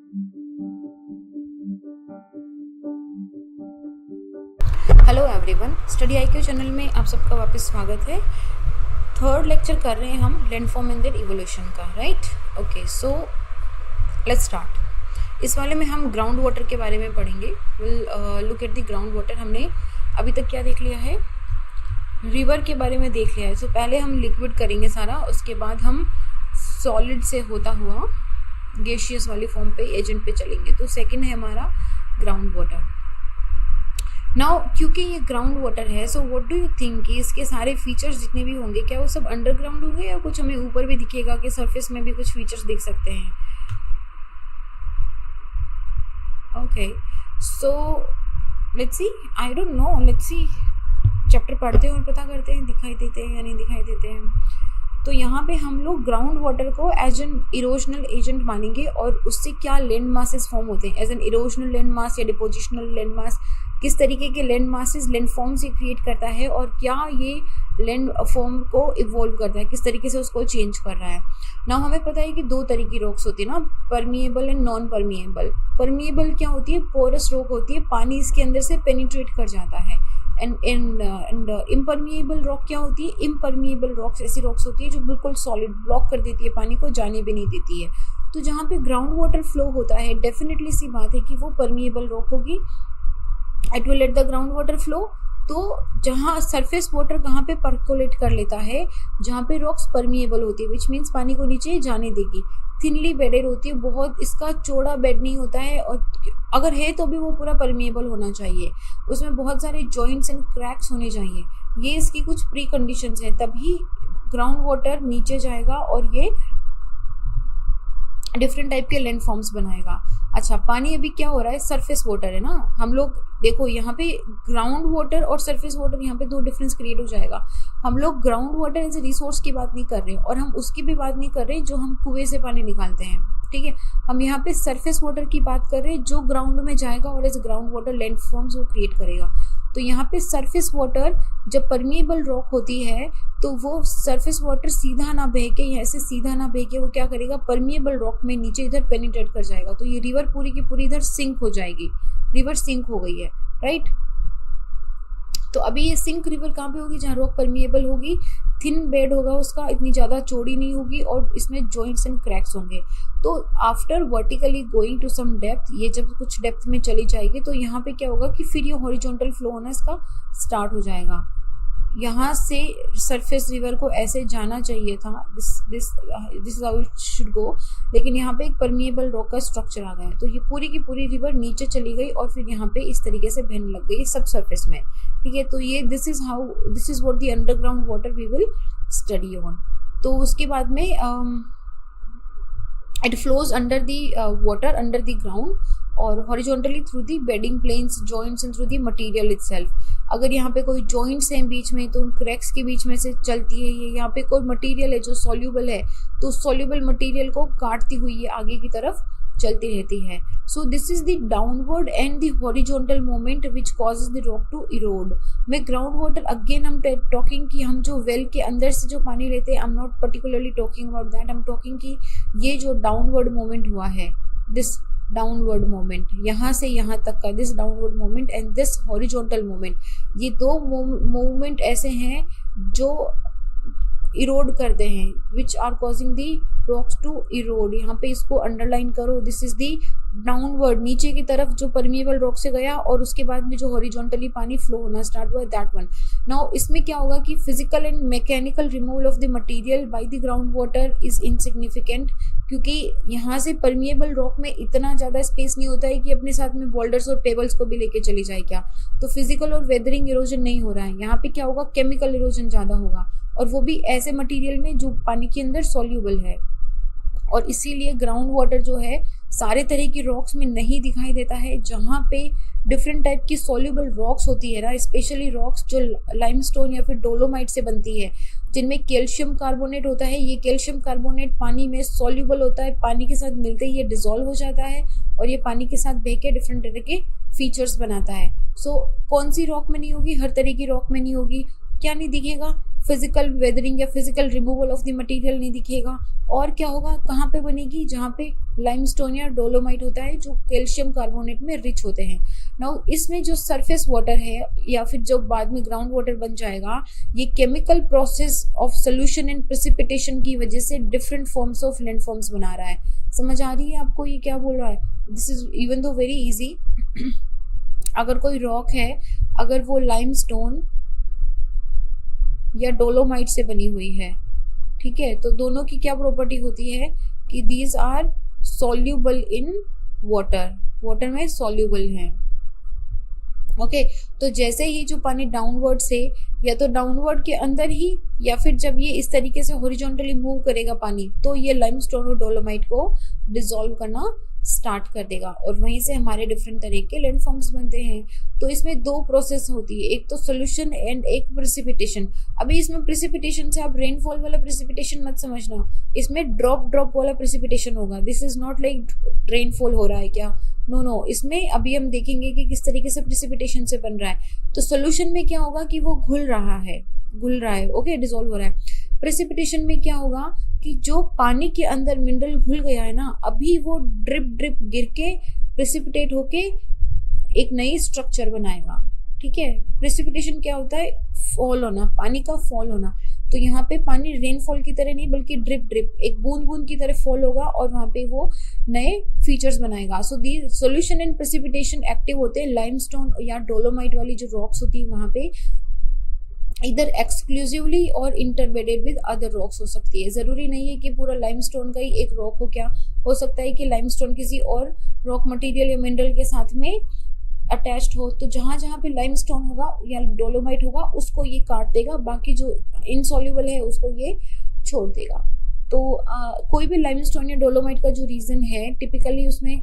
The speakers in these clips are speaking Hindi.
Hello everyone, study IQ channel में आप सबका वापस स्वागत है। थर्ड लेक्चर कर रहे हैं हम लैंडफॉर्म एंड देयर इवोल्यूशन का, right? Okay, so let's start. इस वाले में हम ग्राउंड वाटर के बारे में पढ़ेंगे। Will look at the ground water. हमने अभी तक क्या देख लिया है? रिवर के बारे में देख लिया है। सो पहले हम लिक्विड करेंगे सारा, उसके बाद हम सॉलिड से होता हुआ गैसियस वाली फॉर्म पे, एजेंट पे चलेंगे। तो सेकेंड है हमारा ग्राउंड वाटर। नाउ क्योंकि ये ग्राउंड वाटर है, so what do you think कि इसके सारे फीचर्स जितने भी होंगे, क्या वो सब अंडरग्राउंड होंगे या कुछ हमें ऊपर भी दिखेगा कि सरफेस में भी कुछ फीचर्स दिख सकते हैं? Okay, so let's see, I don't know, let's see. Chapter पढ़ते हैं और पता करते हैं दिखाई देते हैं या नहीं दिखाई देते हैं। तो यहाँ पे हम लोग ग्राउंड वाटर को एज एन इरोजनल एजेंट मानेंगे और उससे क्या लैंड मासेस फॉर्म होते हैं as an erosional land mass या डिपोजिशनल लैंड मास। किस तरीके के लैंड मासेस लैंड फॉर्म से क्रिएट करता है और क्या ये लैंड फॉर्म को इवॉल्व करता है, किस तरीके से उसको चेंज कर रहा है। ना हमें पता है कि दो तरह की रॉक्स होती है ना, permeable and non permeable. Permeable क्या होती है? पोरस रॉक होती है, पानी इसके अंदर से पेनिट्रेट कर जाता है। एंड इम्परमिएबल रॉक क्या होती है? इम्परमिएबल रॉक्स ऐसी रॉक्स होती है जो बिल्कुल सॉलिड ब्लॉक कर देती है, पानी को जाने भी नहीं देती है। तो जहाँ पे ग्राउंड वाटर फ्लो होता है, डेफिनेटली सी बात है कि वो परमिएबल रॉक होगी। It will let the ground water flow. तो जहाँ सरफेस वाटर कहाँ पे परकोलेट कर लेता है, जहाँ पे रॉक्स परमिएबल होती है, विच मीन्स पानी को नीचे जाने देगी। थिनली बेडेड होती है, बहुत इसका चौड़ा बेड नहीं होता है, और अगर है तो भी वो पूरा परमिएबल होना चाहिए। उसमें बहुत सारे जॉइंट्स एंड क्रैक्स होने चाहिए। ये इसकी कुछ प्री कंडीशंस हैं, तभी ग्राउंड वाटर नीचे जाएगा और ये डिफरेंट टाइप के लैंड फॉर्म्स बनाएगा। अच्छा, पानी अभी क्या हो रहा है? सरफेस वाटर है ना। हम लोग देखो यहाँ पे ग्राउंड वाटर और सरफेस वाटर, यहाँ पे दो डिफरेंस क्रिएट हो जाएगा। हम लोग ground water as a resource की बात नहीं कर रहे हैं और हम उसकी भी बात नहीं कर रहे जो हम कुएं से पानी निकालते हैं, ठीक है। हम यहाँ पे सरफेस वाटर की बात कर रहे हैं जो ग्राउंड में जाएगा और as ground water land forms वो क्रिएट करेगा। तो यहाँ पे सरफेस वाटर जब परमिएबल रॉक होती है तो वो सरफेस वाटर सीधा ना बह के, यहाँ से सीधा ना बह के वो क्या करेगा? परमिएबल रॉक में नीचे इधर पेनिट्रेट कर जाएगा। तो ये रिवर पूरी की पूरी इधर सिंक हो जाएगी। रिवर सिंक हो गई है, राइट। तो अभी ये सिंक रिवर कहाँ पे होगी? जहाँ रॉक परमिएबल होगी, थिन बेड होगा उसका, इतनी ज़्यादा चौड़ी नहीं होगी और इसमें जॉइंट्स एंड क्रैक्स होंगे। तो after vertically going to some depth, ये जब कुछ डेप्थ में चली जाएगी तो यहाँ पे क्या होगा कि फिर ये हॉरिजॉन्टल फ्लो होना इसका स्टार्ट हो जाएगा। यहाँ से सरफेस रिवर को ऐसे जाना चाहिए था, this is how it should go, लेकिन यहाँ पे एक परमिएबल रॉक का स्ट्रक्चर आ गया है। तो ये पूरी की पूरी रिवर नीचे चली गई और फिर यहाँ पे इस तरीके से बहने लग गई सब सरफेस में, ठीक है। तो ये this is what the underground water we will study on. तो उसके बाद में it flows under the water under the ground और horizontally through the bedding planes, joints and through the material itself. अगर यहाँ पे कोई जॉइंट्स हैं बीच में तो उन क्रैक्स के बीच में से चलती है ये। यहाँ पे कोई मटेरियल है जो सॉल्यूबल है तो सॉल्यूबल मटेरियल को काटती हुई ये आगे की तरफ चलती रहती है। So this is the downward and the horizontal moment which causes the rock to erode. में ग्राउंड वाटर अगेन हम टॉकिंग कि हम जो वेल के अंदर से जो पानी लेते हैं, I am not particularly talking about that, I am talking कि ये जो डाउनवर्ड मोमेंट हुआ है, दिस डाउनवर्ड मोमेंट, यहाँ से यहाँ तक का this downward moment and this horizontal moment, ये दो मोमेंट ऐसे हैं जो इरोड करते हैं, which are causing the rocks to erode. यहाँ पे इसको अंडरलाइन करो, दिस इज दी डाउनवर्ड, नीचे की तरफ जो परमिएबल रॉक से गया और उसके बाद में जो हॉरिजॉन्टली पानी फ्लो होना स्टार्ट हुआ, दैट वन। नाउ इसमें क्या होगा कि physical and mechanical removal of the material by the ground water is insignificant, क्योंकि यहाँ से परमिएबल रॉक में इतना ज़्यादा स्पेस नहीं होता है कि अपने साथ में बोल्डर्स और पेबल्स को भी लेके चली जाए क्या। तो फिजिकल और वेदरिंग इरोजन नहीं हो रहा है यहाँ पे। क्या होगा? केमिकल इरोजन ज़्यादा होगा, और वो भी ऐसे मटेरियल में जो पानी के अंदर सॉल्यूबल है। और इसीलिए ग्राउंड वाटर जो है सारे तरह की रॉक्स में नहीं दिखाई देता है। जहाँ पे डिफरेंट टाइप की सॉल्यूबल रॉक्स होती है ना, स्पेशली रॉक्स जो लाइमस्टोन या फिर डोलोमाइट से बनती है, जिनमें कैल्शियम कार्बोनेट होता है, ये कैल्शियम कार्बोनेट पानी में सॉल्यूबल होता है, पानी के साथ मिलते ही ये डिसॉल्व हो जाता है और ये पानी के साथ बह के डिफरेंट तरह के फीचर्स बनाता है। सो कौन सी रॉक में नहीं होगी? हर तरह की रॉक में नहीं होगी। क्या नहीं दिखेगा? फिजिकल वेदरिंग या physical removal of the material नहीं दिखेगा। और क्या होगा? कहाँ पे बनेगी? जहाँ पे लाइमस्टोन या डोलोमाइट होता है जो कैल्शियम कार्बोनेट में रिच होते हैं। नाउ इसमें जो सरफेस वाटर है या फिर जो बाद में ग्राउंड वाटर बन जाएगा, ये chemical process of solution and precipitation की वजह से डिफरेंट फॉर्म्स ऑफ लैंडफॉर्म्स बना रहा है। समझ आ रही है आपको ये क्या बोल रहा है? This is even though very easy. अगर कोई रॉक है, अगर वो लाइमस्टोन या डोलोमाइट से बनी हुई है, ठीक है, तो दोनों की क्या प्रॉपर्टी होती है कि these are soluble in water, water में सॉल्यूबल हैं। ओके तो जैसे ही जो पानी डाउनवर्ड से या तो डाउनवर्ड के अंदर ही या फिर जब ये इस तरीके से हॉरिजॉन्टली मूव करेगा पानी, तो ये लाइमस्टोन और डोलोमाइट को डिसॉल्व करना स्टार्ट कर देगा और वहीं से हमारे डिफरेंट तरह के लैंडफॉर्म्स बनते हैं। तो इसमें दो प्रोसेस होती है, एक तो सोल्यूशन एंड एक प्रेसिपिटेशन। अभी इसमें प्रेसिपिटेशन से आप रेनफॉल वाला प्रेसिपिटेशन मत समझना, इसमें ड्रॉप वाला प्रेसिपिटेशन होगा। This is not like rainfall हो रहा है क्या, नो, इसमें अभी हम देखेंगे कि किस तरीके से प्रेसिपिटेशन से बन रहा है। तो सोल्यूशन में क्या होगा कि वो घुल रहा है, ओके, डिसॉल्व हो रहा है। प्रेसिपिटेशन में क्या होगा कि जो पानी के अंदर मिनरल घुल गया है ना, अभी वो ड्रिप गिर के प्रेसिपिटेट होके एक नई स्ट्रक्चर बनाएगा, ठीक है। प्रेसिपिटेशन क्या होता है? फॉल होना, पानी का फॉल होना। तो यहाँ पे पानी रेनफॉल की तरह नहीं बल्कि ड्रिप एक बूंद की तरह फॉल होगा और वहाँ पे वो नए फीचर्स बनाएगा। So the solution and precipitation active होते हैं लाइमस्टोन या डोलोमाइट वाली जो रॉक्स होती है वहाँ पे, इधर एक्सक्लूसिवली और इंटरबेडेड विद अदर रॉक्स हो सकती है। जरूरी नहीं है कि पूरा लाइमस्टोन का ही एक रॉक हो, क्या हो सकता है कि लाइमस्टोन किसी और रॉक मटेरियल या मिनरल के साथ में अटैच्ड हो। तो जहाँ पे लाइमस्टोन होगा या डोलोमाइट होगा उसको ये काट देगा, बाकी जो इनसॉल्युबल है उसको ये छोड़ देगा। तो कोई भी लाइमस्टोन या डोलोमाइट का जो रीजन है टिपिकली उसमें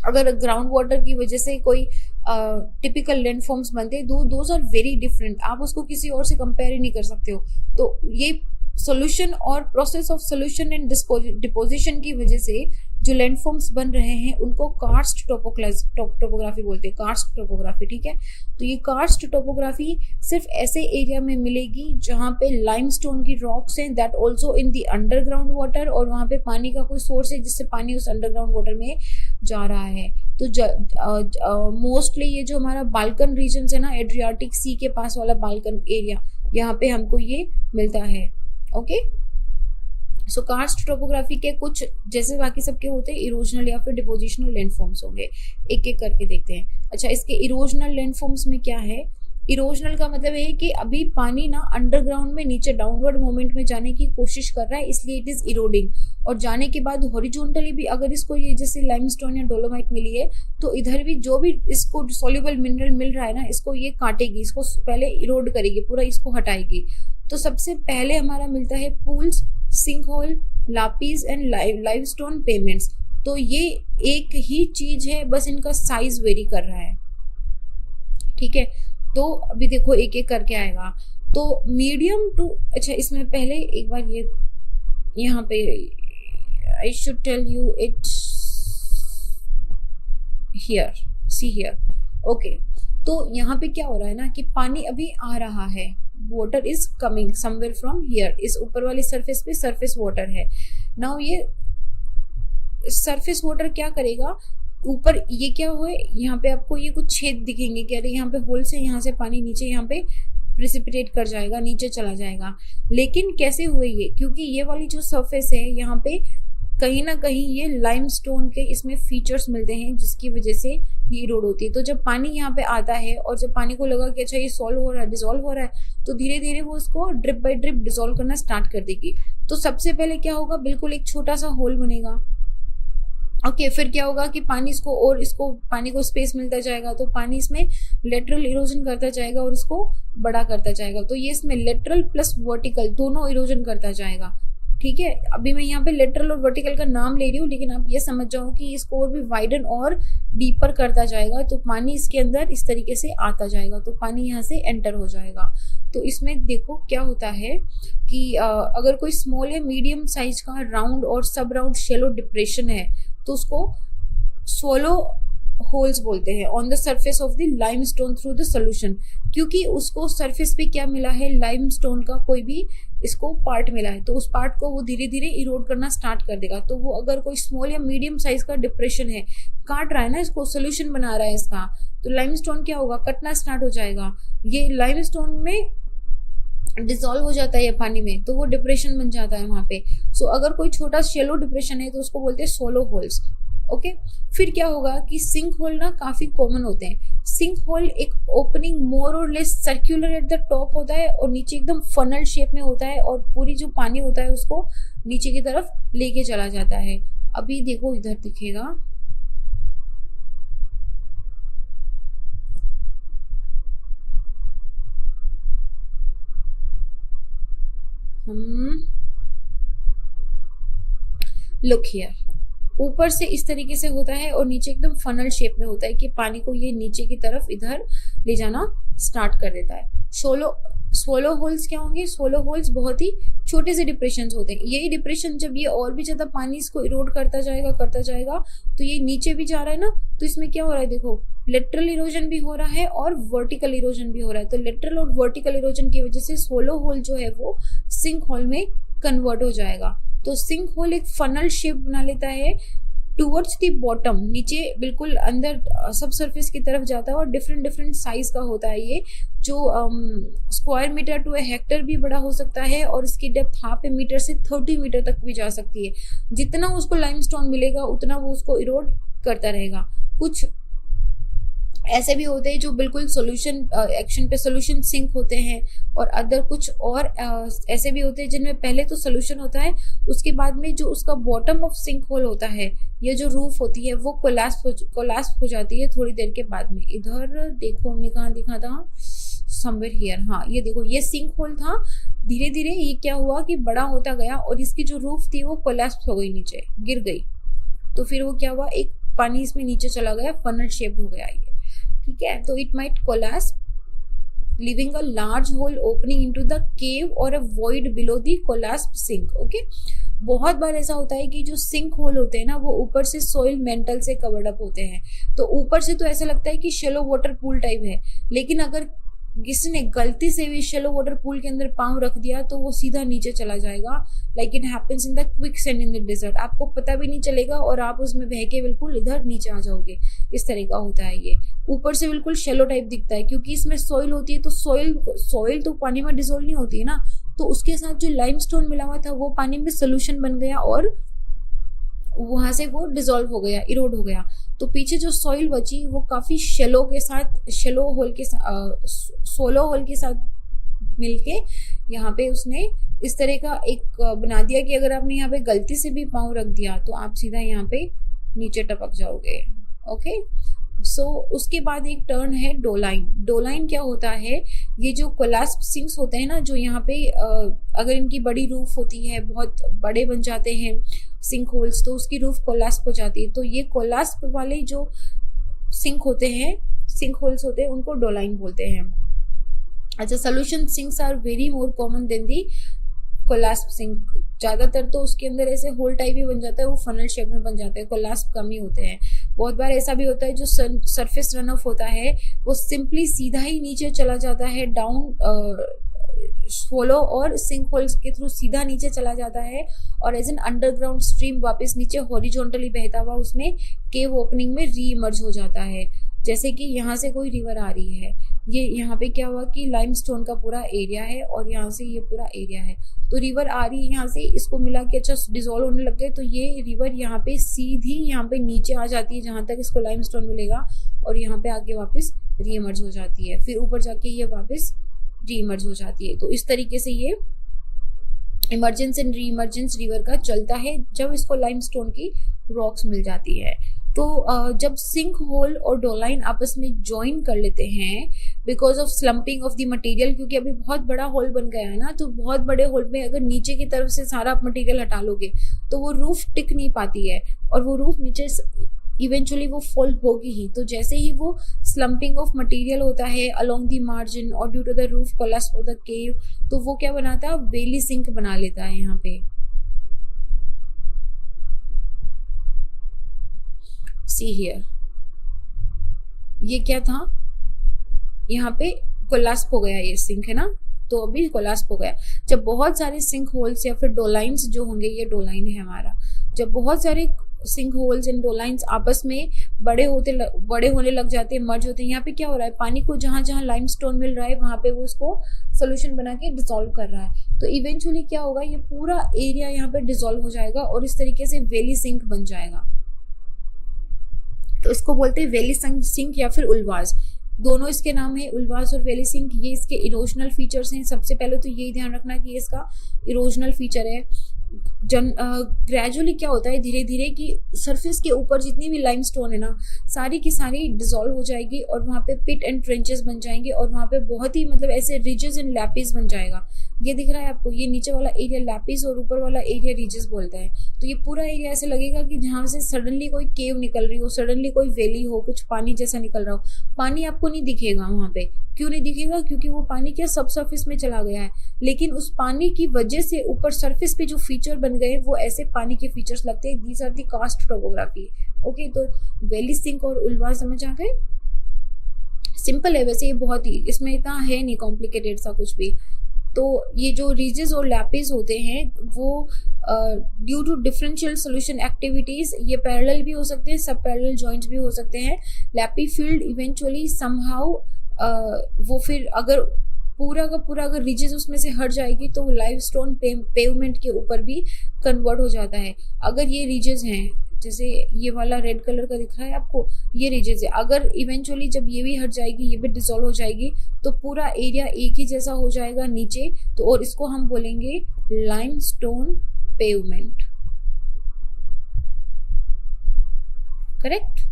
अगर ग्राउंड वाटर की वजह से कोई टिपिकल लैंडफॉर्म्स बनते हैं, दोज आर वेरी डिफरेंट, आप उसको किसी और से कंपेयर ही नहीं कर सकते हो। तो ये सोल्यूशन और process of solution and deposition की वजह से जो लैंडफॉर्म्स बन रहे हैं उनको कार्स्ट टोपोग्राफी बोलते हैं, कार्स्ट टोपोग्राफी, ठीक है। तो ये कार्स्ट टोपोग्राफी सिर्फ ऐसे एरिया में मिलेगी जहाँ पे लाइमस्टोन की रॉक्स हैं, that also in the underground water, और वहाँ पे पानी का कोई सोर्स है जिससे पानी उस अंडरग्राउंड वाटर में जा रहा है। तो मोस्टली ये जो हमारा बाल्कन रीजन है ना, एड्रियाटिक सी के पास वाला बाल्कन एरिया, यहाँ पे हमको ये मिलता है। ओके सो कार्स्ट टोपोग्राफी के कुछ जैसे बाकी सबके होते हैं इरोजनल या फिर डिपोजिशनल लैंडफॉर्म्स होंगे, एक एक करके देखते हैं। अच्छा, इसके इरोजनल लैंडफॉर्म्स में क्या है? इरोजनल का मतलब है कि अभी पानी ना अंडरग्राउंड में नीचे डाउनवर्ड मूवमेंट में जाने की कोशिश कर रहा है, इसलिए इट इज इरोडिंग। और जाने के बाद हॉरिजॉन्टली भी अगर इसको ये जैसे लाइमस्टोन या डोलोमाइट मिली है तो इधर भी जो भी इसको सॉल्युबल मिनरल मिल रहा है ना, इसको ये काटेगी, इसको पहले इरोड करेगी, पूरा इसको हटाएगी। तो सबसे पहले हमारा मिलता है pools, sink hole, lapies and limestone pavements. तो ये एक ही चीज है, बस इनका साइज वेरी कर रहा है, ठीक है। तो अभी देखो एक एक करके आएगा। तो मीडियम टू, अच्छा इसमें पहले एक बार ये यहाँ पे I should tell you it here, see here, okay. तो यहाँ पे क्या हो रहा है ना कि पानी अभी आ रहा है, water is coming somewhere from here, इस ऊपर वाली सरफेस पे सरफेस वाटर है। नाउ ये सरफेस वाटर क्या करेगा, ऊपर ये क्या हुआ है, यहाँ पे आपको ये कुछ छेद दिखेंगे, कह रहे यहाँ पे होल से यहाँ से पानी नीचे यहाँ पे प्रेसिपिटेट कर जाएगा, नीचे चला जाएगा। लेकिन कैसे हुए ये? क्योंकि ये वाली जो सरफेस है यहाँ पे कहीं ना कहीं ये लाइमस्टोन के इसमें फीचर्स मिलते हैं जिसकी वजह से ये इरोड होती है। तो जब पानी यहाँ पे आता है और जब पानी को लगा कि अच्छा ये सॉल्व हो रहा है, डिसॉल्व हो रहा है, तो धीरे धीरे वो उसको ड्रिप बाय ड्रिप डिसॉल्व करना स्टार्ट कर देगी। तो सबसे पहले क्या होगा, बिल्कुल एक छोटा सा होल बनेगा, ओके। फिर क्या होगा कि पानी इसको पानी को स्पेस मिलता जाएगा, तो पानी इसमें लेटरल इरोजन करता जाएगा और इसको बड़ा करता जाएगा। तो ये इसमें लेटरल प्लस वर्टिकल दोनों इरोजन करता जाएगा, ठीक है। अभी मैं यहाँ पे लेटरल और वर्टिकल का नाम ले रही हूँ, लेकिन आप ये समझ जाओ कि इसको और भी वाइडन और डीपर करता जाएगा, तो पानी इसके अंदर इस तरीके से आता जाएगा, तो पानी यहाँ से एंटर हो जाएगा। तो इसमें देखो क्या होता है कि अगर कोई स्मॉल या मीडियम साइज का राउंड और सब राउंड शेलो डिप्रेशन है तो उसको सोलो होल्स बोलते हैं on the surface of the limestone through the solution, क्योंकि उसको सरफेस पे क्या मिला है, लाइमस्टोन का कोई भी इसको पार्ट मिला है, तो उस पार्ट को वो धीरे धीरे इरोड करना स्टार्ट कर देगा। तो वो अगर कोई स्मॉल या मीडियम साइज का डिप्रेशन है, काट रहा है ना इसको, सोल्यूशन बना रहा है इसका, तो लाइमस्टोन क्या होगा, कटना स्टार्ट हो जाएगा। ये लाइमस्टोन में डिसॉल्व हो जाता है ये पानी में, तो वो डिप्रेशन बन जाता है वहां पे। सो अगर कोई छोटा शेलो डिप्रेशन है तो उसको बोलते हैं सोलो होल्स। ओके, फिर क्या होगा कि सिंक होल ना काफी कॉमन होते हैं। सिंक होल एक ओपनिंग मोर और less circular at the top होता है और नीचे एकदम फनल शेप में होता है, और पूरी जो पानी होता है उसको नीचे की तरफ लेके चला जाता है। अभी देखो इधर दिखेगा, लुक हियर, ऊपर से इस तरीके से होता है और नीचे एकदम फनल शेप में होता है कि पानी को ये नीचे की तरफ इधर ले जाना स्टार्ट कर देता है। सोलो होल्स क्या होंगे, सोलो होल्स बहुत ही छोटे से डिप्रेशन होते हैं। यही डिप्रेशन जब ये और भी ज्यादा पानी इसको इरोड करता जाएगा तो ये नीचे भी जा रहा है ना, तो इसमें क्या हो रहा है देखो, लेटरल इरोजन भी हो रहा है और वर्टिकल इरोजन भी हो रहा है। तो लेटरल और वर्टिकल इरोजन की वजह से सोलो होल जो है वो सिंक होल में कन्वर्ट हो जाएगा। तो सिंक होल एक फनल शेप बना लेता है टूवर्ड्स दी बॉटम, नीचे बिल्कुल अंदर सब सरफेस की तरफ जाता है, और डिफरेंट साइज का होता है ये, जो square metre to a hectare भी बड़ा हो सकता है, और इसकी डेप्थ हाफ ए मीटर से 30 मीटर तक भी जा सकती है। जितना उसको लाइमस्टोन मिलेगा उतना वो उसको इरोड करता रहेगा। कुछ ऐसे भी होते हैं जो बिल्कुल सोल्यूशन एक्शन पे सोल्यूशन सिंक होते हैं, और अदर कुछ और ऐसे भी होते हैं जिनमें पहले तो सोल्यूशन होता है, उसके बाद में जो उसका बॉटम ऑफ सिंक होल होता है, ये जो रूफ होती है वो कोलैप्स हो जाती है थोड़ी देर के बाद में। इधर देखो हमने कहाँ देखा था, समवेयर हियर, हाँ ये देखो, ये सिंक होल था। धीरे धीरे ये क्या हुआ कि बड़ा होता गया और इसकी जो रूफ थी वो कोलैप्स हो गई, नीचे गिर गई। तो फिर वो क्या हुआ, एक पानी इसमें नीचे चला गया, फनल शेप्ड हो गया ये, ठीक है। तो it might collapse leaving a large hole opening into the cave or a void below the collapsed sink. Okay, बहुत बार ऐसा होता है कि जो सिंक होल होते हैं ना वो ऊपर से सोइल मेंटल से कवर्ड अप होते हैं, तो ऊपर से तो ऐसा लगता है कि शेलो वाटर पूल टाइप है, लेकिन अगर किसी ने गलती से भी शेलो वाटर पूल के अंदर पांव रख दिया तो वो सीधा नीचे चला जाएगा। Like it happens in the quicksand in the desert, आपको पता भी नहीं चलेगा और आप उसमें बह के बिल्कुल इधर नीचे आ जाओगे। इस तरह का होता है ये, ऊपर से बिल्कुल शेलो टाइप दिखता है क्योंकि इसमें सॉइल होती है, तो सॉइल तो पानी में डिसोल्व नहीं होती है ना, तो उसके साथ जो लाइमस्टोन मिला हुआ था वो पानी में सोल्यूशन बन गया और वहां से वो डिसॉल्व हो गया, इरोड हो गया। तो पीछे जो सॉइल बची वो काफी सोलो होल के साथ मिलके यहाँ पे उसने इस तरह का एक बना दिया कि अगर आपने यहाँ पे गलती से भी पाँव रख दिया तो आप सीधा यहाँ पे नीचे टपक जाओगे। ओके, सो उसके बाद एक टर्न है डोलाइन। डोलाइन क्या होता है, ये जो कोलैप्स सिंक्स होते हैं ना, जो यहाँ पे अगर इनकी बड़ी रूफ होती है, बहुत बड़े बन जाते हैं सिंक होल्स, तो उसकी रूफ कोलैप्स हो जाती है। तो ये कोलैप्स वाले जो सिंक होल्स होते हैं उनको डोलाइन बोलते हैं। अच्छा, solution sinks are very more common than the collapse sink. ज्यादातर तो उसके अंदर ऐसे होल टाइप ही बन जाता है, वो फनल शेप में बन जाते हैं, कोलैप्स कम ही होते हैं। बहुत बार ऐसा भी होता है जो सरफेस रन ऑफ होता है वो सिंपली सीधा ही नीचे चला जाता है, डाउन सोलो और सिंक होल्स के थ्रू सीधा नीचे चला जाता है, और एज एन अंडरग्राउंड स्ट्रीम वापस नीचे हॉरिजॉन्टली बहता हुआ उसमें केव ओपनिंग में री इमर्ज हो जाता है। जैसे कि यहाँ से कोई रिवर आ रही है, ये यहाँ पे क्या हुआ कि लाइमस्टोन का पूरा एरिया है और यहाँ से ये पूरा एरिया है, तो रिवर आ रही है यहाँ से, इसको मिला के अच्छा डिसॉल्व होने लग गए, तो ये रिवर यहाँ पे सीधी यहाँ पे नीचे आ जाती है जहाँ तक इसको लाइमस्टोन मिलेगा, और यहाँ पे आके वापस री इमर्ज हो जाती है, फिर ऊपर जाके ये वापस री इमर्ज हो जाती है। तो इस तरीके से ये emergence and re emergence river का चलता है जब इसको लाइमस्टोन की रॉक्स मिल जाती है। तो जब सिंक होल और डोलाइन आपस में ज्वाइन कर लेते हैं because of slumping of the material, क्योंकि अभी बहुत बड़ा होल बन गया है ना, तो बहुत बड़े होल में अगर नीचे की तरफ से सारा मटेरियल हटा लोगे तो वो रूफ टिक नहीं पाती है, और वो रूफ नीचे इवेंचुअली वो फॉल होगी ही। तो जैसे ही वो स्लम्पिंग ऑफ मटेरियल होता है अलोंग द मार्जिन और due to the roof collapse of the cave, तो वो क्या बनाता है, वेली सिंक बना लेता है। यहाँ पे सी हियर, ये क्या था, यहाँ पे कोलैप्स हो गया ये सिंक है ना, तो अभी कोलास्प हो गया। जब बहुत सारे सिंक होल्स या फिर डोलाइंस जो होंगे, ये डोलाइन है हमारा, जब बहुत सारे सिंक होल्स एंड डोलाइंस आपस में बड़े होने लग जाते हैं, मर्ज होते हैं, यहाँ पे क्या हो रहा है, पानी को जहाँ जहाँ लाइमस्टोन मिल रहा है वहाँ पे वो उसको सोल्यूशन बना के डिसॉल्व कर रहा है। तो इवेंचुअली क्या होगा, ये पूरा एरिया यहाँ पे डिसॉल्व हो जाएगा और इस तरीके से वैली सिंक बन जाएगा। तो इसको बोलते हैं वैली सिंक या फिर उल्वास। दोनों इसके नाम है, उल्वास और वैली सिंक। ये इसके इरोजनल फीचर्स हैं। सबसे पहले तो यही ध्यान रखना कि इसका इरोजनल फीचर है। ग्रेजुअली क्या होता है, धीरे धीरे कि सरफेस के ऊपर जितनी भी लाइमस्टोन है ना, सारी की सारी डिसॉल्व हो जाएगी और वहाँ पे पिट एंड ट्रेंचेस बन जाएंगे और वहाँ पे बहुत ही मतलब ऐसे रिजेस एंड लैपिस बन जाएगा। ये दिख रहा है आपको, ये नीचे वाला एरिया लैपिस और ऊपर वाला एरिया रिजेस बोलता है। तो ये पूरा एरिया ऐसे लगेगा कि जहाँ से सडनली कोई केव निकल रही हो, सडनली कोई वैली हो, कुछ पानी जैसा निकल रहा हो। पानी आपको नहीं दिखेगा वहाँ पे। क्यों नहीं दिखेगा? क्योंकि वो पानी क्या सब सरफेस में चला गया है, लेकिन उस पानी की वजह से ऊपर सरफेस पे जो फीचर बन गए वो ऐसे पानी के फीचर्स लगते हैं। These are the karst topography. Okay, तो वैली सिंक और उल्वा समझ आ गए? सिंपल है वैसे, ये बहुत ही, इसमें इतना है नहीं कॉम्प्लिकेटेड सा कुछ भी। तो ये जो रीजेस और लैपिस होते हैं वो due to differential solution activities, ये पैरेलल भी हो सकते हैं, सब पैरेलल जॉइंट्स भी हो सकते हैं। लैपी फील्ड इवेंचुअली समहाउ वो फिर अगर पूरा का पूरा अगर रिजेस उसमें से हट जाएगी तो लाइमस्टोन पेवमेंट के ऊपर भी कन्वर्ट हो जाता है। अगर ये रिजेस हैं, जैसे ये वाला रेड कलर का दिख रहा है आपको, ये रिजेस है, अगर इवेंचुअली जब ये भी हट जाएगी, ये भी डिसॉल्व हो जाएगी, तो पूरा एरिया एक ही जैसा हो जाएगा नीचे। तो और इसको हम बोलेंगे लाइमस्टोन पेवमेंट। करेक्ट?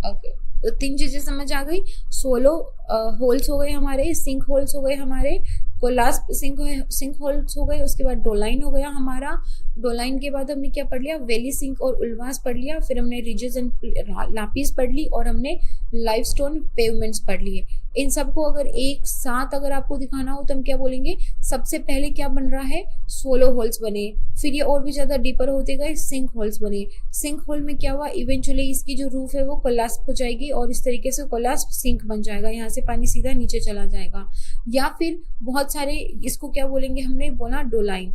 ओके, तो 3 चीजें समझ आ गई। 16 होल्स हो गए हमारे, सिंक होल्स हो गए हमारे, कोलास्प सिंक होल्स हो गए, उसके बाद डोलाइन हो गया हमारा। डोलाइन के बाद हमने क्या पढ़ लिया, वैली सिंक और उल्वास पढ़ लिया, फिर हमने रिजेस एंड लापिस पढ़ ली और हमने लाइमस्टोन पेवमेंट्स पढ़ लिए। इन सबको अगर एक साथ अगर आपको दिखाना हो तो हम क्या बोलेंगे, सबसे पहले क्या बन रहा है, 16 होल्स बने, फिर ये और भी ज्यादा डीपर होते गए, सिंक होल्स बने। सिंक होल में क्या हुआ, इवेंचुअली इसकी जो रूफ है वो कोलास्प हो जाएगी और इस तरीके से कोलास्प सिंक बन जाएगा, यहाँ से पानी सीधा नीचे चला जाएगा। या फिर बहुत सारे, इसको क्या बोलेंगे, हमने बोला डोलाइन।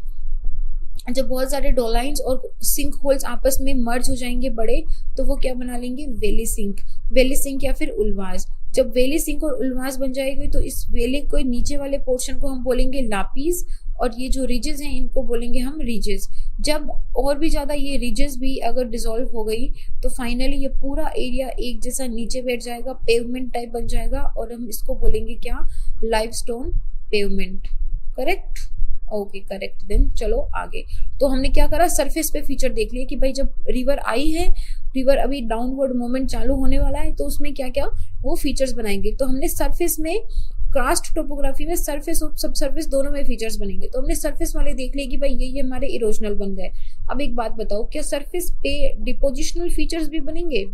जब बहुत सारे डोलाइंस और सिंक होल्स आपस में मर्ज हो जाएंगे बड़े, तो वो क्या बना लेंगे, वैली सिंक या फिर उल्वास। जब वैली सिंक और उल्वास बन जाएगी तो इस वैली को नीचे वाले पोर्शन को हम बोलेंगे लापिस और ये जो रिजेस हैं इनको बोलेंगे हम रिजेस। जब और भी ज्यादा ये रिजेस भी अगर डिसॉल्व हो गई तो फाइनली ये पूरा एरिया एक जैसा नीचे बैठ जाएगा, पेवमेंट टाइप बन जाएगा और हम इसको बोलेंगे क्या, limestone pavement. Correct? Okay, correct. Then चलो आगे। तो हमने क्या करा, सरफेस पे फीचर देख लिया कि भाई जब रिवर आई है, रिवर अभी डाउनवर्ड मूवमेंट चालू होने वाला है, तो उसमें क्या क्या वो फीचर्स बनाएंगे। तो हमने सरफेस में, कास्ट टोपोग्राफी में सरफेस और सब सरफेस दोनों में फीचर्स बनेंगे। तो हमने सरफेस वाले देख लिए कि भाई ये हमारे इरोजनल बन गए। अब एक बात बताओ, क्या सरफेस पे डिपोजिशनल फीचर्स भी बनेंगे?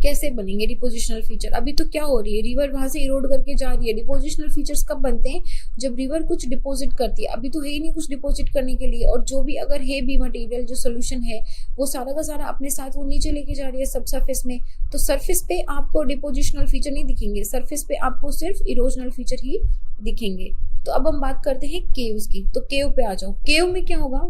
कैसे बनेंगे डिपोजिशनल फीचर? अभी तो क्या हो रही है, रिवर वहां से इरोड करके जा रही है। डिपोजिशनल फीचर्स कब बनते हैं, जब रिवर कुछ डिपॉजिट करती है। अभी तो है ही नहीं कुछ डिपॉजिट करने के लिए, और जो भी अगर है भी मटेरियल, जो सोल्यूशन है, वो सारा का सारा अपने साथ वो नीचे लेके जा रही है सब सरफेस में। तो सरफेस पे आपको डिपोजिशनल फीचर नहीं दिखेंगे, सरफेस पे आपको सिर्फ इरोजनल फीचर ही दिखेंगे। तो अब हम बात करते हैं केव्स की। तो केव पे आ जाओ। केव में क्या होगा,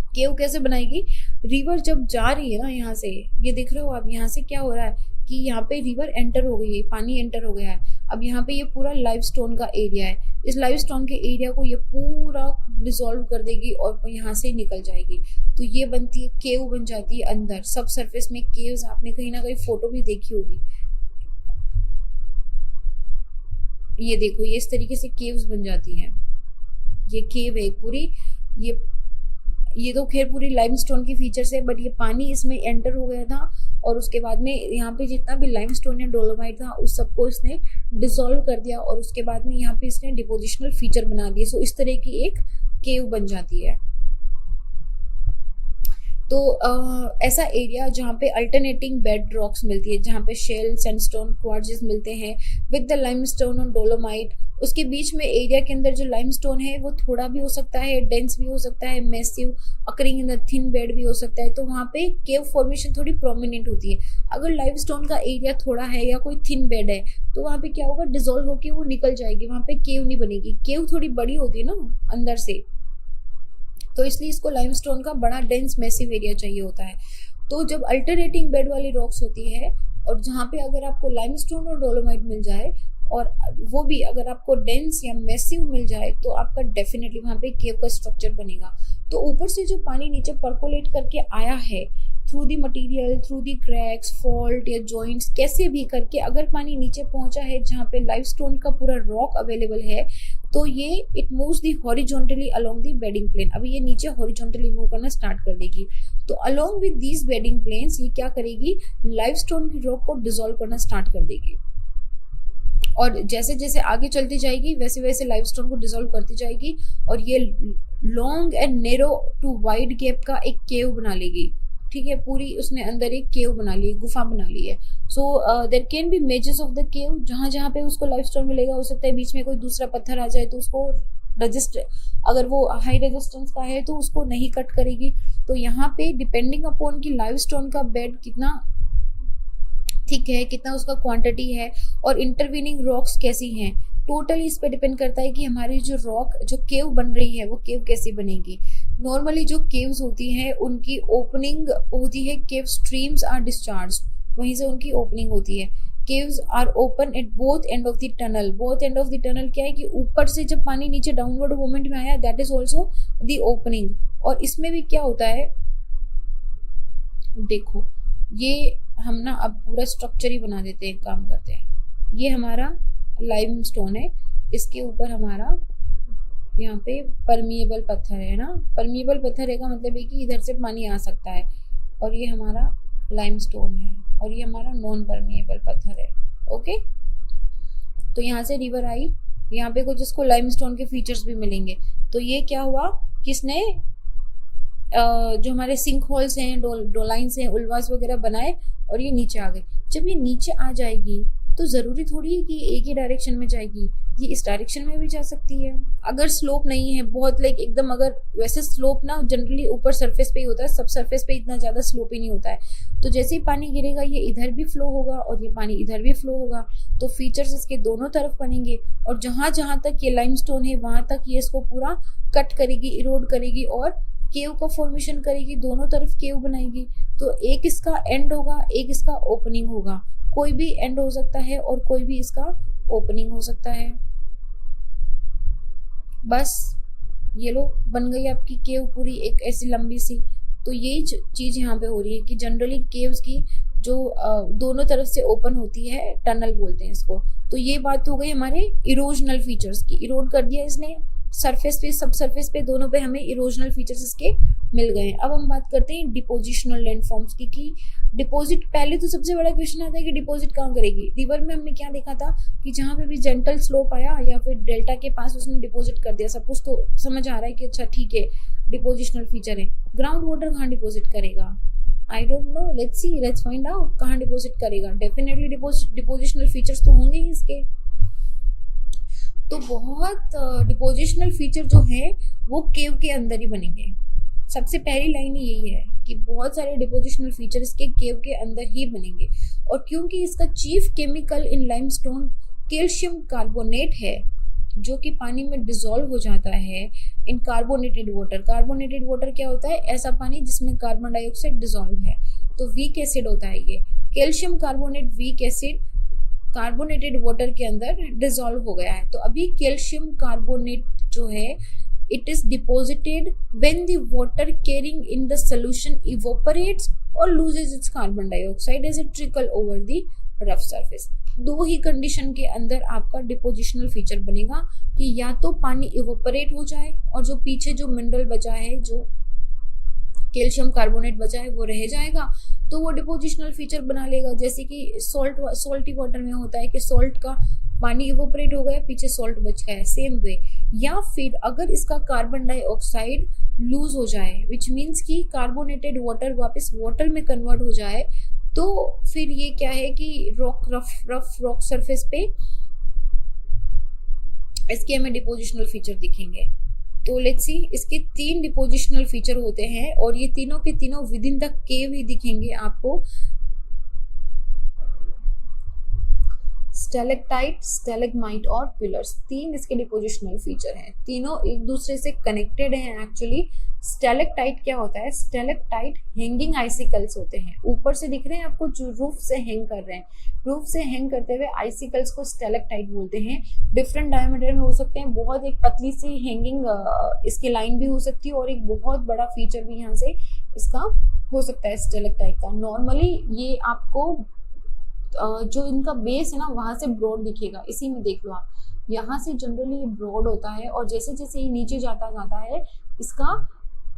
केव कैसे बनाएगी, रिवर जब जा रही है ना, यहाँ से ये देख रहे हो आप, यहाँ से क्या हो रहा है कि यहाँ पे रिवर एंटर हो गई है, पानी एंटर हो गया है। अब यहाँ पे ये पूरा लाइमस्टोन का एरिया है, इस लाइमस्टोन के एरिया को ये पूरा डिसॉल्व कर देगी और यहाँ से निकल जाएगी। तो ये बनती है केव, बन जाती है अंदर सब सरफेस में केव्स। आपने कहीं ना कहीं फोटो भी देखी होगी, ये देखो, ये इस तरीके से केव्स बन जाती हैं। ये केव है पूरी, ये तो खैर पूरी लाइमस्टोन की फीचर्स है, बट ये पानी इसमें एंटर हो गया था और उसके बाद में यहाँ पे जितना भी लाइमस्टोन या डोलोमाइट था उस सबको इसने डिसॉल्व कर दिया और उसके बाद में यहाँ पे इसने डिपोजिशनल फीचर बना दिए। सो इस तरह की एक केव बन जाती है। तो ऐसा एरिया जहाँ पे अल्टरनेटिंग बेड रॉक्स मिलती है, जहाँ पे शेल, सैंडस्टोन, क्वार्ट्ज मिलते हैं विद द लाइमस्टोन और डोलोमाइट, उसके बीच में एरिया के अंदर जो लाइमस्टोन है वो थोड़ा भी हो सकता है, डेंस भी हो सकता है, massive occurring in the thin bed भी हो सकता है। तो वहाँ पे केव फॉर्मेशन थोड़ी प्रोमिनेंट होती है। अगर लाइमस्टोन का एरिया थोड़ा है या कोई थिन बेड है तो वहाँ पे क्या होगा, डिजोल्व होके वो निकल जाएगी, वहाँ पे केव नहीं बनेगी। केव थोड़ी बड़ी होती है ना अंदर से, तो इसलिए इसको लाइमस्टोन का बड़ा डेंस मैसिव एरिया चाहिए होता है। तो जब अल्टरनेटिंग बेड वाली रॉक्स होती है और जहाँ पे अगर आपको लाइमस्टोन और डोलोमाइट मिल जाए और वो भी अगर आपको डेंस या मैसिव मिल जाए तो आपका डेफिनेटली वहाँ पे केव का स्ट्रक्चर बनेगा। तो ऊपर से जो पानी नीचे परकोलेट करके आया है through the material, through the cracks, fault या जॉइंट्स, कैसे भी करके अगर पानी नीचे पहुंचा है जहाँ पे लाइमस्टोन का पूरा रॉक अवेलेबल है, तो ये it moves the horizontally along the bedding plane. अभी ये नीचे हॉरिजॉन्टली मूव करना स्टार्ट कर देगी। तो along with these bedding planes ये क्या करेगी, लाइमस्टोन की रॉक को डिसॉल्व करना स्टार्ट कर देगी। और जैसे जैसे आगे चलती जाएगी वैसे वैसे लाइमस्टोन को डिसॉल्व करती जाएगी और ये long and narrow to wide gap का एक केव बना लेगी। ठीक है, पूरी उसने अंदर एक केव बना ली, गुफा बना ली है। So there can be mazes of the cave, जहां जहां पे उसको लाइमस्टोन मिलेगा हो सकता है बीच में कोई दूसरा पत्थर आ जाए तो उसको रजिस्ट, अगर वो हाई रेजिस्टेंस का है तो उसको नहीं कट करेगी। तो यहाँ पे डिपेंडिंग अपॉन की लाइमस्टोन का बेड कितना थिक है, कितना उसका क्वांटिटी है और इंटरवीनिंग रॉक्स कैसी हैं, टोटली इस पे डिपेंड करता है कि हमारी जो रॉक जो केव बन रही है वो केव कैसी बनेगी। नॉर्मली जो केव्स होती हैं उनकी ओपनिंग होती है, केव स्ट्रीम्स आर डिस्चार्ज, वहीं से उनकी ओपनिंग होती है। Caves are open at both end of the tunnel. Both end of the tunnel क्या है कि ऊपर से जब पानी नीचे डाउनवर्ड मूवमेंट में आया that is also the opening. और इसमें भी क्या होता है, देखो ये हम ना अब पूरा स्ट्रक्चर ही बना देते हैं, काम करते हैं। ये हमारा लाइमस्टोन है, इसके ऊपर हमारा यहाँ पे परमिएबल पत्थर है ना, परमिएबल पत्थर है का मतलब है कि इधर से पानी आ सकता है। और ये हमारा लाइमस्टोन है और ये हमारा नॉन परमिएबल पत्थर है। ओके, तो यहाँ से रिवर आई, यहाँ पे कुछ इसको लाइमस्टोन के फीचर्स भी मिलेंगे। तो ये क्या हुआ, किसने जो हमारे सिंक होल्स हैं, डोलाइंस हैं, उल्वास वगैरह बनाए और ये नीचे आ गए। जब ये नीचे आ जाएगी तो ज़रूरी थोड़ी है कि एक ही डायरेक्शन में जाएगी, ये इस डायरेक्शन में भी जा सकती है। अगर स्लोप नहीं है बहुत लाइक एकदम, अगर वैसे स्लोप ना जनरली ऊपर सरफेस पे ही होता है, सब सरफेस पे इतना ज़्यादा स्लोप ही नहीं होता है। तो जैसे ही पानी गिरेगा ये इधर भी फ्लो होगा और ये पानी इधर भी फ्लो होगा। तो फीचर्स इसके दोनों तरफ बनेंगे और जहाँ जहाँ तक ये लाइमस्टोन है वहाँ तक ये इसको पूरा कट करेगी, इरोड करेगी और केव का फॉर्मेशन करेगी, दोनों तरफ केव बनाएगी। तो एक इसका एंड होगा, एक इसका ओपनिंग होगा। कोई भी एंड हो सकता है और कोई भी इसका ओपनिंग हो सकता है। बस ये लो बन गई आपकी केव पूरी एक ऐसी लंबी सी। तो यही चीज़ यहाँ पे हो रही है कि जनरली केव्स की जो दोनों तरफ से ओपन होती है, टनल बोलते हैं इसको। तो ये बात हो गई हमारे इरोजनल फीचर्स की, इरोड कर दिया इसने सरफेस पे, सब सरफेस पे, दोनों पे हमें इरोजनल फीचर्स इसके मिल गए। अब हम बात करते हैं डिपोजिशनल लैंडफॉर्म्स की कि डिपॉजिट, पहले तो सबसे बड़ा क्वेश्चन आता है कि डिपॉजिट कहाँ करेगी। रिवर में हमने क्या देखा था कि जहाँ पे भी जेंटल स्लोप आया या फिर डेल्टा के पास उसने डिपॉजिट कर दिया, सब कुछ तो समझ आ रहा है कि अच्छा ठीक है डिपोजिशनल फीचर है। ग्राउंड वाटर कहाँ डिपॉजिट करेगा, I don't know, let's see, let's find out कहाँ डिपॉजिट करेगा। डेफिनेटली डिपोजिशनल फीचर्स तो होंगे ही इसके। तो बहुत डिपोजिशनल फीचर जो है वो केव के अंदर ही बनेंगे। सबसे पहली लाइन ही यही है कि बहुत सारे डिपोजिशनल फीचर इसके केव के अंदर ही बनेंगे। और क्योंकि इसका chief chemical in limestone calcium carbonate है जो कि पानी में डिसॉल्व हो जाता है इन कार्बोनेटेड वाटर। कार्बोनेटेड वाटर क्या होता है, ऐसा पानी जिसमें कार्बन डाइऑक्साइड डिसॉल्व है। तो वीक एसिड होता है ये calcium carbonate, weak acid carbonated water के अंदर डिसॉल्व हो गया है। तो अभी कैल्शियम कार्बोनेट जो है it is deposited when the water carrying in the solution evaporates और loses its carbon dioxide as it trickle over the rough surface. दो ही कंडीशन के अंदर आपका डिपोजिशनल फीचर बनेगा कि या तो पानी इवोपरेट हो जाए और जो पीछे जो मिनरल बचा है, जो कैल्शियम कार्बोनेट बचा है वो रह जाएगा, तो वो डिपोजिशनल फीचर बना लेगा। जैसे कि सॉल्टी वाटर में होता है कि सॉल्ट का पानी इवोपरेट हो गया, पीछे सॉल्ट बच गया, सेम वे। या फिर अगर इसका कार्बन डाइऑक्साइड लूज हो जाए, विच मीन्स कि कार्बोनेटेड वाटर वापस वाटर में कन्वर्ट हो जाए, तो फिर ये क्या है कि रफ रॉक सरफेस पे इसके हमें डिपोजिशनल फीचर दिखेंगे। तो लेट्स सी, इसके 3 डिपोजिशनल फीचर होते हैं और ये तीनों के तीनों विद इन द केव ही दिखेंगे आपको। स्टेलेक्टाइट, स्टेलेग्माइट और पिलर्स, 3 इसके डिपोजिशनल फीचर हैं। तीनों एक दूसरे से कनेक्टेड हैं एक्चुअली। स्टेलेक्टाइट क्या होता है? स्टेलेक्टाइट हैंगिंग आइसिकल्स होते हैं, ऊपर से दिख रहे हैं आपको जो रूफ से हैंग कर रहे हैं, रूफ से हैंग करते हुए आइसिकल्स को स्टेलेक्टाइट बोलते हैं। डिफरेंट डायमीटर में हो सकते हैं, बहुत एक पतली सी हैंगिंग इसकी लाइन भी हो सकती है और एक बहुत बड़ा फीचर भी यहाँ से इसका हो सकता है स्टेलेक्टाइट का। नॉर्मली ये आपको जो इनका बेस है ना वहां से ब्रॉड दिखेगा, इसी में देख लो आप, यहाँ से जनरली ये ब्रॉड होता है और जैसे जैसे ये नीचे जाता जाता है इसका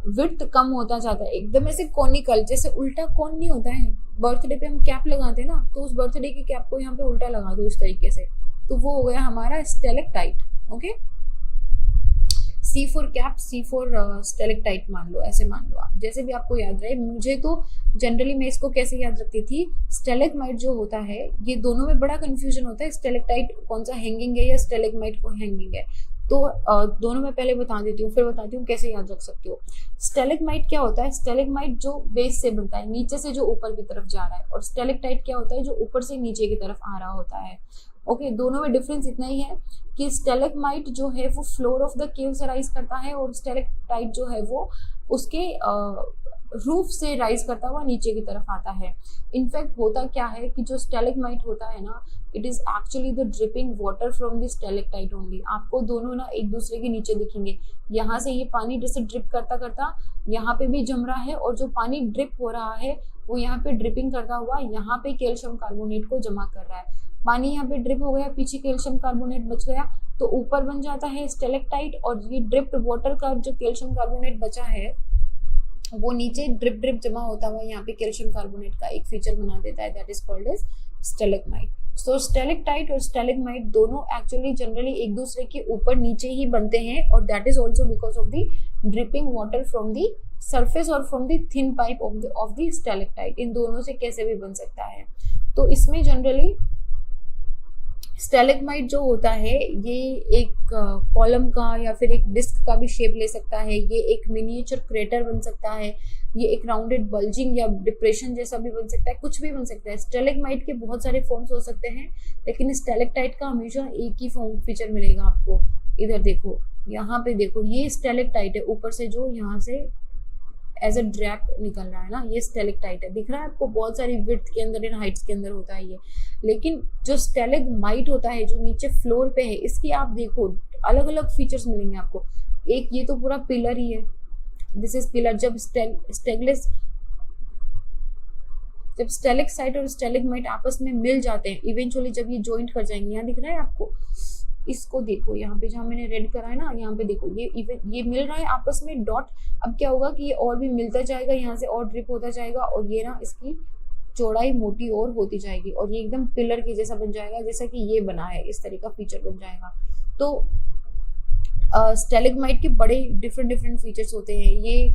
विड्थ कम होता जाता है, एकदम ऐसे कॉनिकल, जैसे उल्टा कौन नहीं होता है, बर्थडे पे हम कैप लगाते हैं ना, तो उस बर्थडे की कैप को यहाँ पे उल्टा लगा दो इस तरीके से, तो वो हो गया हमारा stalactite. Okay, C for cap, C for stalactite मान लो, ऐसे मान लो आप, जैसे भी आपको याद रहे। मुझे तो जनरली मैं इसको कैसे याद रखती थी, स्टेलेग्माइट जो होता है, ये दोनों में बड़ा कंफ्यूजन होता है, स्टेलेक्टाइट कौन सा हैंगिंग है या स्टेलेग्माइट को हैंगिंग है, तो दोनों में पहले बता देती हूँ, फिर बताती हूँ कैसे याद रख सकते हो। स्टेलेग्माइट क्या होता है? स्टेलेग्माइट जो बेस से बनता है, नीचे से जो ऊपर की तरफ जा रहा है, और स्टेलेक्टाइट क्या होता है? जो ऊपर से नीचे की तरफ आ रहा होता है। ओके, दोनों में डिफरेंस इतना ही है कि स्टेलेग्माइट जो है वो फ्लोर ऑफ द केव से राइज करता है और स्टेलेक्टाइट जो है वो उसके रूफ से राइज करता हुआ नीचे की तरफ आता है। इनफैक्ट होता क्या है कि जो स्टेलेग्माइट होता है ना, it is actually the dripping water from the stalactite only. आपको दोनों ना एक दूसरे के नीचे दिखेंगे, यहाँ से ये पानी जैसे ड्रिप करता करता यहाँ पे भी जम रहा है और जो पानी ड्रिप हो रहा है वो यहाँ पे ड्रिपिंग करता हुआ यहाँ पे कैल्शियम कार्बोनेट को जमा कर रहा है। पानी यहाँ पे ड्रिप हो गया, पीछे कैल्शियम कार्बोनेट बच गया, तो ऊपर बन जाता है स्टेलेक्टाइट, और ये ड्रिप्ड वाटर का जो कैल्शियम कार्बोनेट बचा है वो नीचे ड्रिप ड्रिप जमा होता हुआ यहाँ पे कैल्शियम कार्बोनेट का एक फीचर बना देता है, that is called as stalagmite. So stalactite और स्टेलेग्माइट दोनों एक्चुअली जनरली एक दूसरे के ऊपर नीचे ही बनते हैं, और that is also because of the dripping water from the surface और from the thin pipe of the stalactite. इन दोनों से कैसे भी बन सकता है। तो इसमें जनरली स्टेलेग्माइट जो होता है ये एक कॉलम का या फिर एक डिस्क का भी शेप ले सकता है, ये एक मिनिएचर क्रेटर बन सकता है, ये एक राउंडेड बल्जिंग या डिप्रेशन जैसा भी बन सकता है, कुछ भी बन सकता है। स्टेलेग्माइट के बहुत सारे फॉर्म्स हो सकते हैं, लेकिन स्टेलेक्टाइट का हमेशा एक ही फॉर्म फीचर मिलेगा आपको। इधर देखो, यहाँ पे देखो, ये स्टेलेक्टाइट है, ऊपर से जो यहाँ से एज अ ड्रैप निकल रहा है ना, ये स्टेलेक्टाइट है। दिख रहा है आपको, बहुत सारी विड्थ के अंदर इन हाइट्स के अंदर होता है ये। लेकिन जो स्टेलेग्माइट होता है जो नीचे फ्लोर पे है, इसकी आप देखो अलग अलग फीचर्स मिलेंगे आपको। एक ये तो पूरा पिलर ही है, दिस इज पिलर। जब स्टेलेक्साइट और स्टेलेग्माइट आपस में मिल जाते हैं, इवेंचुअली जब ये ज्वाइंट कर जाएंगे, यहाँ दिख रहा है आपको, इसको देखो यहाँ पे जहाँ मैंने रेड करा है ना, यहाँ पे देखो ये मिल रहा है आपस में डॉट। अब क्या होगा कि ये और भी मिलता जाएगा, यहाँ से और ड्रिप होता जाएगा, और ये ना इसकी चौड़ाई मोटी और होती जाएगी, और ये एकदम पिलर के जैसा बन जाएगा, जैसा कि ये बना है, इस तरह का फीचर बन जाएगा। तो स्टेलेग्माइट के बड़े डिफरेंट फीचर्स होते हैं। ये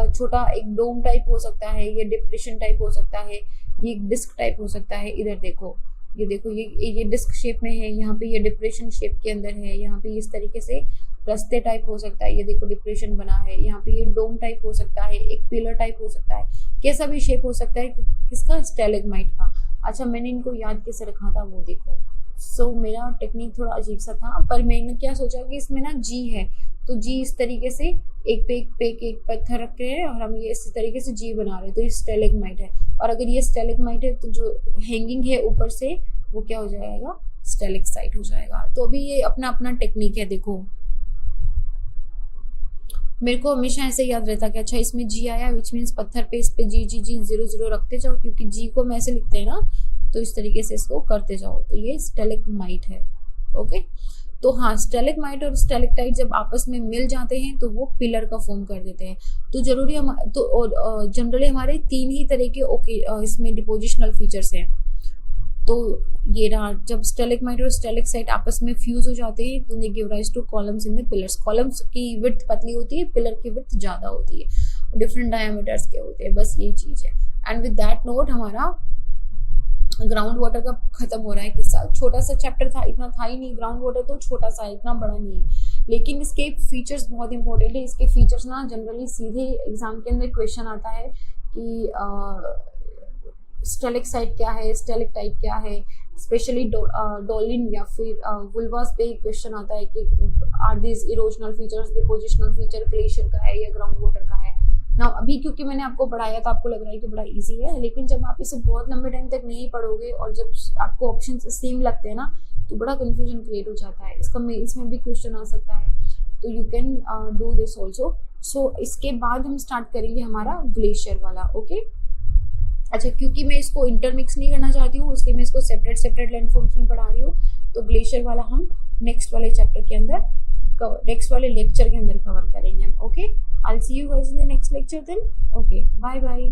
छोटा एक डोम टाइप हो सकता है, ये डिप्रेशन टाइप हो सकता है, ये डिस्क टाइप हो सकता है। इधर देखो, ये देखो, ये डिस्क शेप में है, यहाँ पे ये डिप्रेशन शेप के अंदर है, यहाँ पे इस तरीके से रस्ते टाइप हो सकता है, ये देखो डिप्रेशन बना है, यहाँ पे ये डोम टाइप हो सकता है, एक पिलर टाइप हो सकता है, कैसा भी शेप हो सकता है किसका, स्टेलेग्माइट का। अच्छा, मैंने इनको याद कैसे रखा था वो देखो। सो मेरा टेक्निक थोड़ा अजीब सा था, पर मैंने क्या सोचा कि इसमें ना जी है, तो जी इस तरीके से एक पे एक पत्थर रख रहे हैं और हम ये इस तरीके से जी बना रहे हैं, तो ये स्टेलेग्माइट है। और अगर ये स्टेलेग्माइट है तो जो हैंगिंग है ऊपर से वो क्या हो जाएगा, स्टेलेक्साइट हो जाएगा। तो अभी ये अपना अपना टेक्निक है। देखो, मेरे को हमेशा ऐसे याद रहता कि अच्छा इसमें जी आया विच मीन्स पत्थर पे इस पे जी 0 रखते जाओ, क्योंकि जी को हम ऐसे लिखते हैं ना, तो इस तरीके से इसको करते जाओ, तो ये स्टेलेग्माइट है। ओके, तो हाँ, स्टेलेग्माइट और स्टेलेक्टाइट जब आपस में मिल जाते हैं तो वो पिलर का फॉर्म कर देते हैं। तो जरूरी जनरली हमारे 3 ही तरह के इसमें डिपोजिशनल फीचर्स हैं। तो ये रहा, जब स्टेलेग्माइट और स्टेलेक्साइट आपस में फ्यूज हो जाते हैं तो they give rise two columns in the pillars. Columns की विड्थ पतली होती है, पिलर की विड्थ ज़्यादा होती है, डिफरेंट डायमीटर्स के होते हैं, बस ये चीज़ है। एंड विद दैट नोट हमारा ग्राउंड वाटर का खत्म हो रहा है किस्सा। छोटा सा चैप्टर था, इतना था ही नहीं, ग्राउंड वाटर तो छोटा सा है, इतना बड़ा नहीं है, लेकिन इसके फीचर्स बहुत इंपॉर्टेंट है। इसके फीचर्स ना जनरली सीधे एग्जाम के अंदर क्वेश्चन आता है कि स्टेलेक्साइट क्या है, स्टेलेक्टाइट क्या है, स्पेशली डोलिन या फिर वुल्वास पे क्वेश्चन आता है कि are this erosional features, depositional feature glacier का है या ग्राउंड वाटर का है ना। अभी क्योंकि मैंने आपको पढ़ाया तो आपको लग रहा है कि बड़ा इजी है, लेकिन जब आप इसे बहुत लंबे टाइम तक नहीं पढ़ोगे और जब आपको ऑप्शन सेम लगते हैं ना तो बड़ा कंफ्यूजन क्रिएट हो जाता है। इसमें भी क्वेश्चन आ सकता है, तो you can do this also. So इसके बाद हम स्टार्ट करेंगे हमारा ग्लेशियर वाला। ओके अच्छा, क्योंकि मैं इसको इंटरमिक्स नहीं करना चाहती हूँ, इसलिए मैं इसको सेपरेट लैंड फॉर्म्स में पढ़ा रही हूँ। तो ग्लेशियर वाला हम नेक्स्ट वाले चैप्टर के अंदर नेक्स्ट वाले लेक्चर के अंदर कवर करेंगे हम। Okay, I'll see you guys in the next lecture then. Okay, bye bye.